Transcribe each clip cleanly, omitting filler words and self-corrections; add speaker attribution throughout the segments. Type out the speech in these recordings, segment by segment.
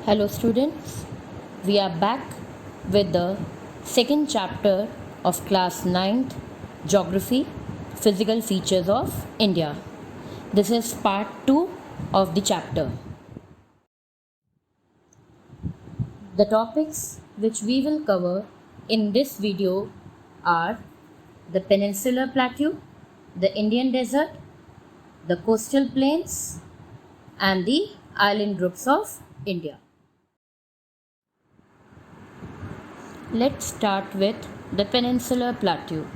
Speaker 1: Hello students, we are back with the second chapter of class 9th Geography Physical Features of India. This is part 2 of the chapter. The topics which we will cover in this video are the Peninsular Plateau, the Indian Desert, the coastal plains and the island groups of India. Let's start with the Peninsular Plateau.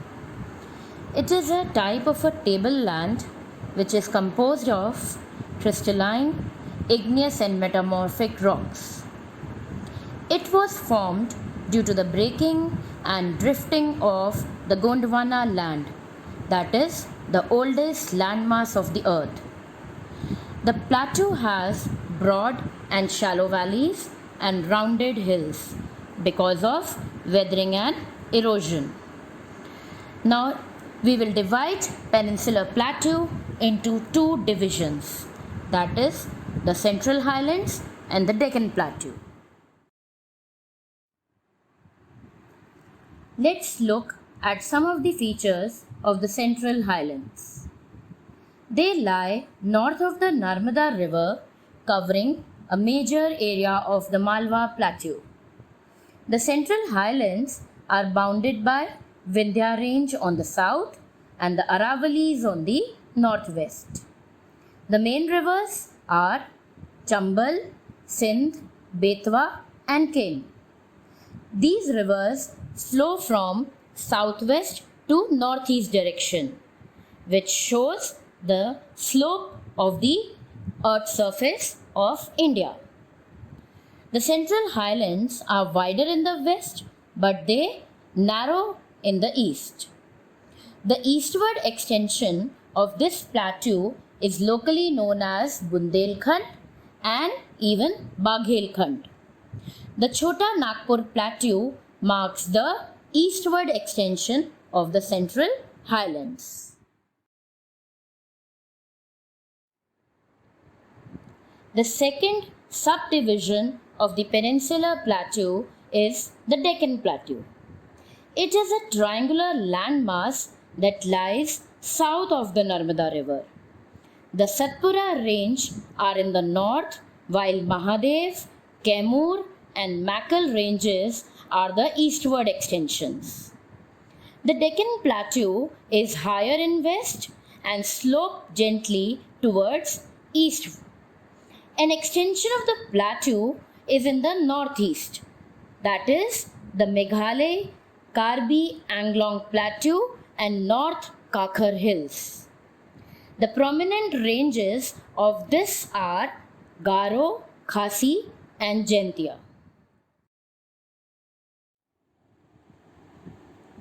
Speaker 1: It is a type of a tableland which is composed of crystalline, igneous and metamorphic rocks. It was formed due to the breaking and drifting of the Gondwana land, that is, the oldest landmass of the earth. The plateau has broad and shallow valleys and rounded hills because of weathering and erosion. Now we will divide Peninsular Plateau into two divisions, that is the Central Highlands and the Deccan Plateau. Let's look at some of the features of the Central Highlands. They lie north of the Narmada River, covering a major area of the Malwa Plateau. The Central Highlands are bounded by Vindhya Range on the south and the Aravalis on the northwest. The main rivers are Chambal, Sindh, Betwa and Ken. These rivers flow from southwest to northeast direction, which shows the slope of the earth's surface of India. The Central Highlands are wider in the west, but they narrow in the east. The eastward extension of this plateau is locally known as Bundelkhand and even Baghelkhand. The Chota Nagpur Plateau marks the eastward extension of the Central Highlands. The second subdivision of the Peninsular Plateau is the Deccan Plateau. It is a triangular landmass that lies south of the Narmada River. The Satpura Range are in the north, while Mahadev, Kaimur and Makal ranges are the eastward extensions. The Deccan Plateau is higher in west and slopes gently towards east. An extension of the plateau is in the northeast, that is the Meghalaya, Karbi Anglong Plateau and North Kakhar Hills. The prominent ranges of this are Garo, Khasi and Jaintia.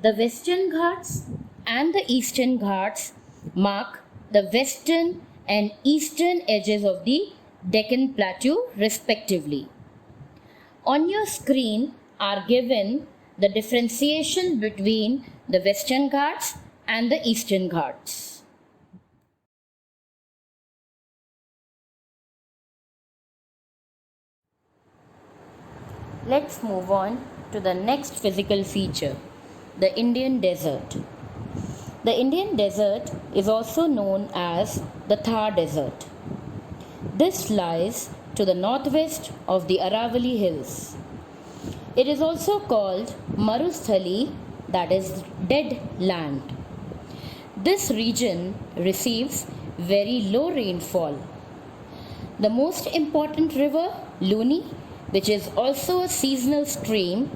Speaker 1: The Western Ghats and the Eastern Ghats mark the western and eastern edges of the Deccan Plateau respectively. On your screen are given the differentiation between the Western Ghats and the Eastern Ghats. Let's move on to the next physical feature, the Indian Desert. The Indian Desert is also known as the Thar Desert. This lies to the northwest of the Aravali Hills. It is also called Marusthali, that is dead land. This region receives very low rainfall. The most important river, Luni, which is also a seasonal stream,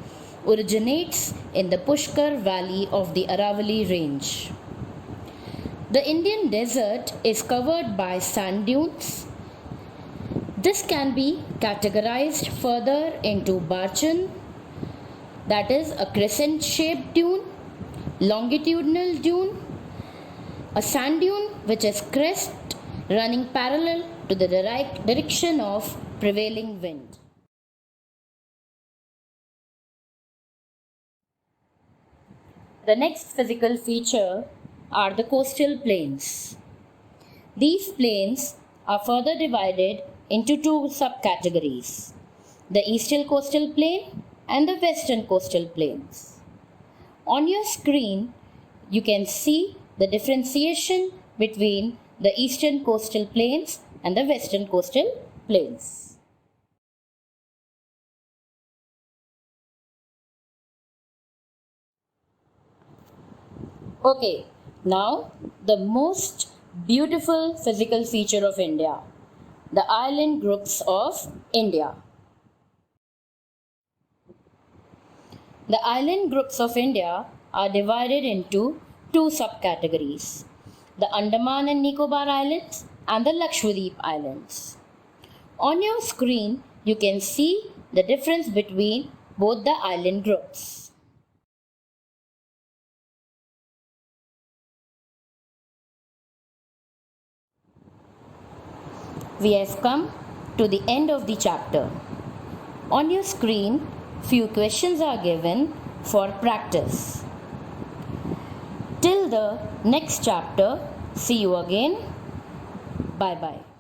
Speaker 1: originates in the Pushkar Valley of the Aravali Range. The Indian desert is covered by sand dunes. This can be categorized further into Barchan, that is a crescent-shaped dune, longitudinal dune, a sand dune which is crest running parallel to the direction of prevailing wind. The next physical feature are the coastal plains. These plains are further divided into two subcategories. the eastern coastal plain and the western coastal plains. On your screen, you can see the differentiation between the eastern coastal plains and the western coastal plains. Okay, now the most beautiful physical feature of India, the island groups of India. The island groups of India are divided into two subcategories, the Andaman and Nicobar Islands and the Lakshadweep Islands. On your screen, you can see the difference between both the island groups. We have come to the end of the chapter. On your screen, few questions are given for practice. Till the next chapter, see you again. Bye bye.